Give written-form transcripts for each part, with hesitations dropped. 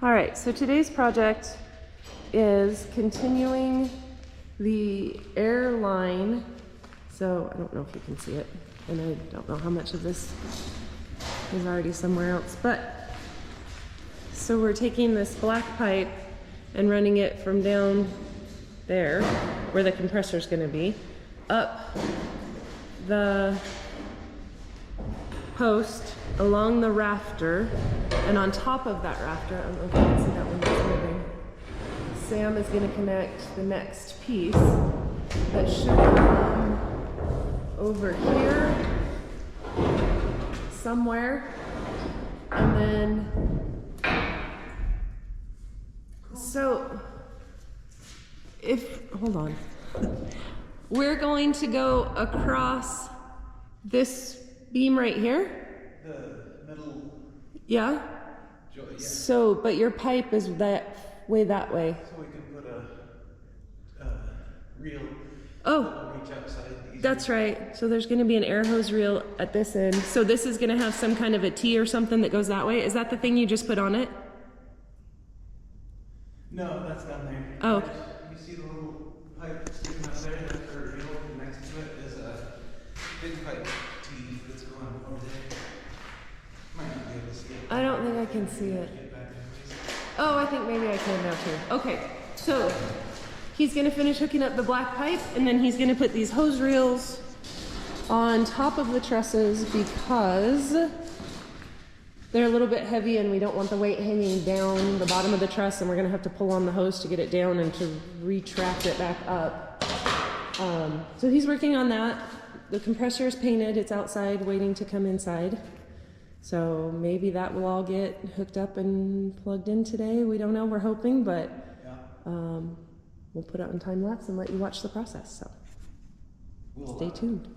All right, so today's project is continuing the air line. So I don't know if you can see it, and I don't know how much of this is already somewhere else, but so we're taking this black pipe and running it from down there, where the compressor is going to be, up the post along the rafter, and on top of that rafter, I don't know if you can see that one that's moving, Sam is going to connect the next piece that should come over here somewhere, and then so hold on, we're going to go across this beam right here. The middle. Yeah. Yeah. So, but your pipe is that way. So we can put a reel. Oh, reach outside. that's right. So there's going to be an air hose reel at this end. So this is going to have some kind of a T or something that goes that way. Is that the thing you just put on it? No, that's down there. Oh. You see the little pipe sticking up there? That's the reel, and next to it is a big pipe T that's going over there. Might not be able to see it. I don't think I can see it. Oh, I think maybe I can now too. Okay, so he's gonna finish hooking up the black pipe, and then he's gonna put these hose reels on top of the trusses because they're a little bit heavy and we don't want the weight hanging down the bottom of the truss, and we're gonna have to pull on the hose to get it down and to retract it back up. So he's working on that. The compressor is painted, it's outside waiting to come inside. So maybe that will all get hooked up and plugged in today. We don't know, we're hoping, but we'll put it on time lapse and let you watch the process. So stay tuned.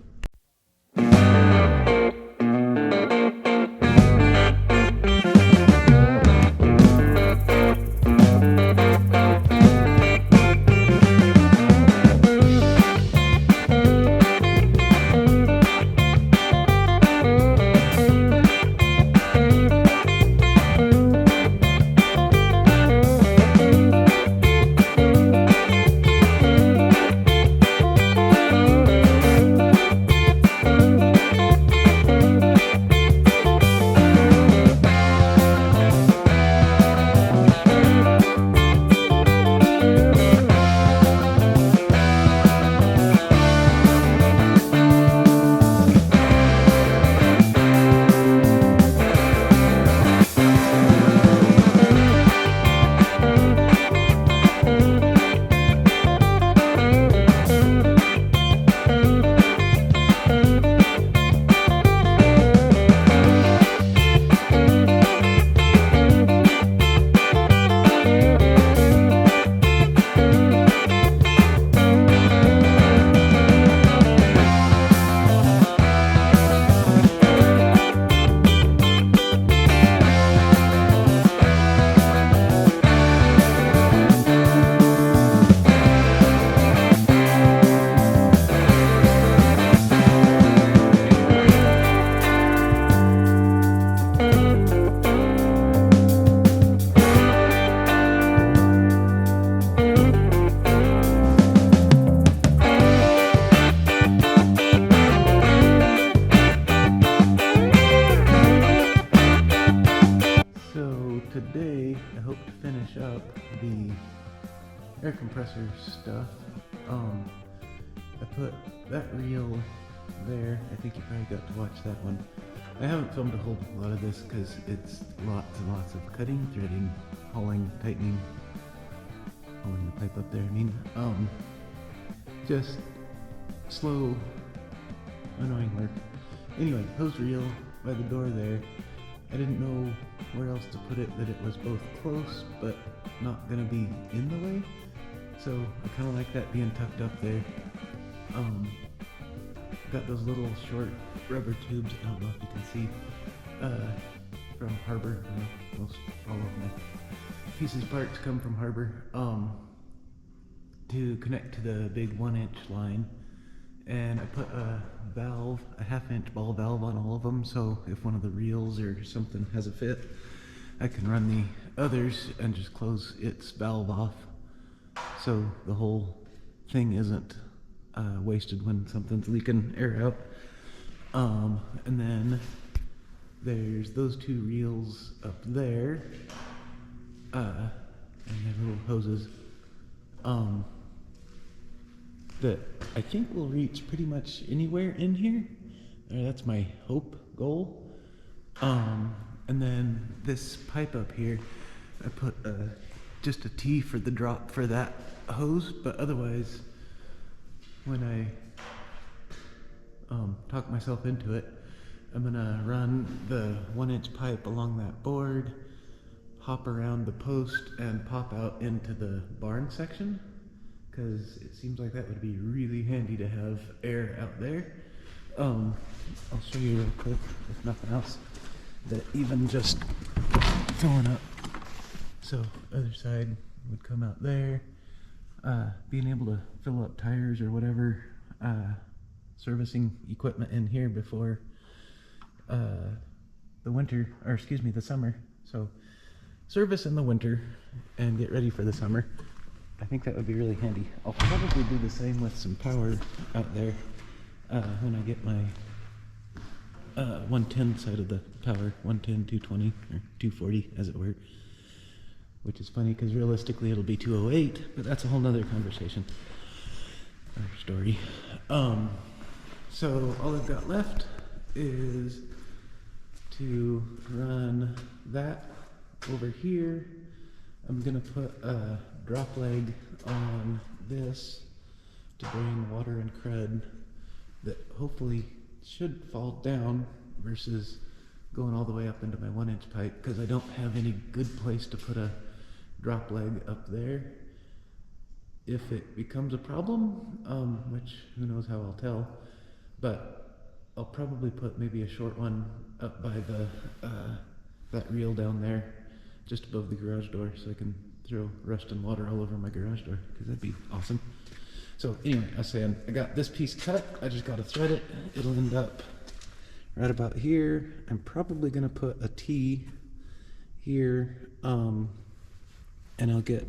Today, I hope to finish up the air compressor stuff. I put that reel there. I think you probably got to watch that one. I haven't filmed a whole lot of this because it's lots and lots of cutting, threading, hauling, tightening, hauling the pipe up there. Just slow, annoying work. Anyway, hose reel by the door there. I didn't know where else to put it, that it was both close but not gonna be in the way. So I kind of like that being tucked up there. Got those little short rubber tubes, I don't know if you can see, from Harbor. Most all of my pieces parts come from Harbor. To connect to the big 1-inch line. And I put a valve, a 1/2-inch ball valve on all of them, so if one of the reels or something has a fit, I can run others and just close its valve off so the whole thing isn't wasted when something's leaking air out. And then there's those two reels up there, and their little hoses that I think will reach pretty much anywhere in here. That's my hope, goal. And then this pipe up here, I put just a T for the drop for that hose, but otherwise, when I talk myself into it, I'm gonna run the 1-inch pipe along that board, hop around the post, and pop out into the barn section, because it seems like that would be really handy to have air out there. I'll show you real quick, if nothing else, that even just filling up. So other side would come out there. Being able to fill up tires or whatever servicing equipment in here before the winter, or excuse me, the summer. So service in the winter and get ready for the summer. I think that would be really handy. I'll probably do the same with some power out there when I get my 110 side of the power, 110, 220, or 240 as it were. Which is funny because realistically it'll be 208, but that's a whole nother conversation or story. So all I've got left is to run that over here. I'm gonna put a drop leg on this to drain water and crud that hopefully should fall down versus going all the way up into my 1-inch pipe, because I don't have any good place to put a drop leg up there. If it becomes a problem, which who knows how I'll tell, but I'll probably put maybe a short one up by the that reel down there just above the garage door, so I can throw rust and water all over my garage door, because that'd be awesome. So anyway, I was saying, I got this piece cut, I just got to thread it. It'll end up right about here. I'm probably gonna put a T here, and I'll get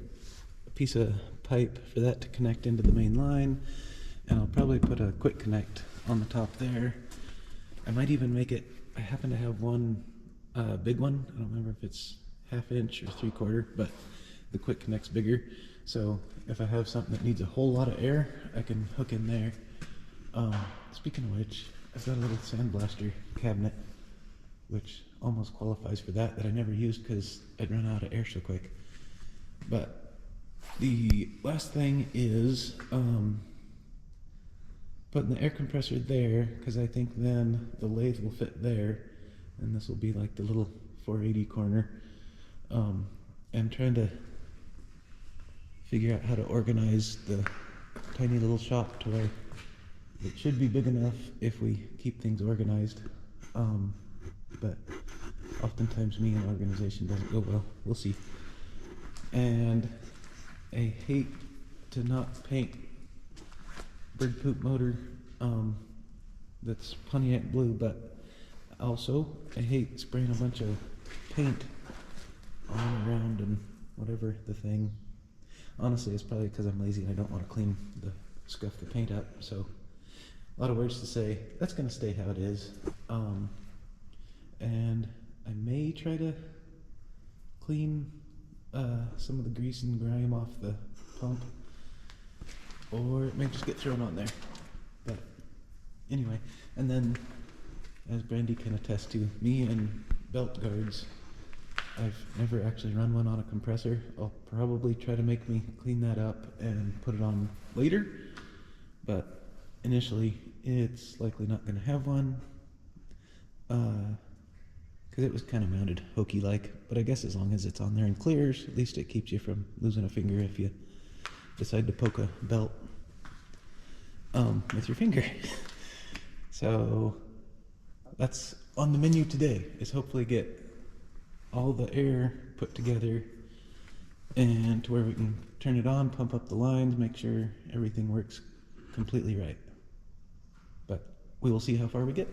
a piece of pipe for that to connect into the main line, and I'll probably put a quick connect on the top there. I might even make it, I happen to have one big one, I don't remember if it's 1/2 inch or 3/4, but the quick connect's bigger, so if I have something that needs a whole lot of air, I can hook in there. Speaking of which, I've got a little sandblaster cabinet which almost qualifies for that I never used because I'd run out of air so quick. But the last thing is putting the air compressor there, because I think then the lathe will fit there, and this will be like the little 480 corner, and trying to figure out how to organize the tiny little shop to where it should be big enough if we keep things organized, but oftentimes me and organization doesn't go well. We'll see. And I hate to not paint bird poop motor that's Pontiac blue, but also I hate spraying a bunch of paint on around and whatever the thing. Honestly, it's probably because I'm lazy and I don't want to clean the scuff the paint up, so a lot of words to say. That's going to stay how it is. And I may try to clean some of the grease and grime off the pump, or it may just get thrown on there. But anyway, and then as Brandy can attest to, me and belt guards, I've never actually run one on a compressor. I'll probably try to make me clean that up and put it on later, but initially it's likely not going to have one, because it was kind of mounted hokey like, but I guess as long as it's on there and clears, at least it keeps you from losing a finger if you decide to poke a belt with your finger. So that's on the menu today, is hopefully get all the air put together and to where we can turn it on, pump up the lines, make sure everything works completely right. But we will see how far we get.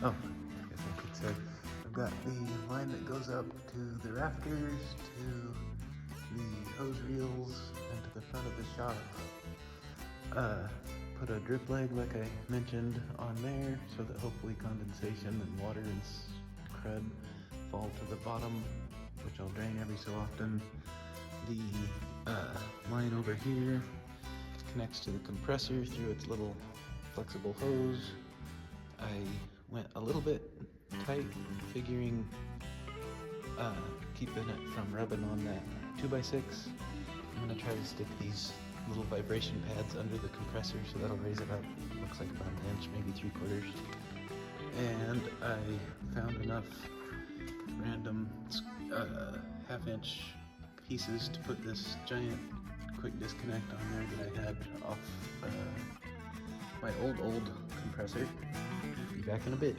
Oh, I guess I could say I've got the line that goes up to the rafters, to the hose reels, and to the front of the shop. Put a drip leg, like I mentioned, on there so that hopefully condensation and water and crud fall to the bottom, which I'll drain every so often. The line over here connects to the compressor through its little flexible hose. I went a little bit tight, figuring keeping it from rubbing on that 2x6. I'm gonna try to stick these little vibration pads under the compressor, so that'll raise it up, looks like about an inch, maybe 3/4. And I found enough random 1/2-inch pieces to put this giant quick disconnect on there that I had off my old compressor. Be back in a bit.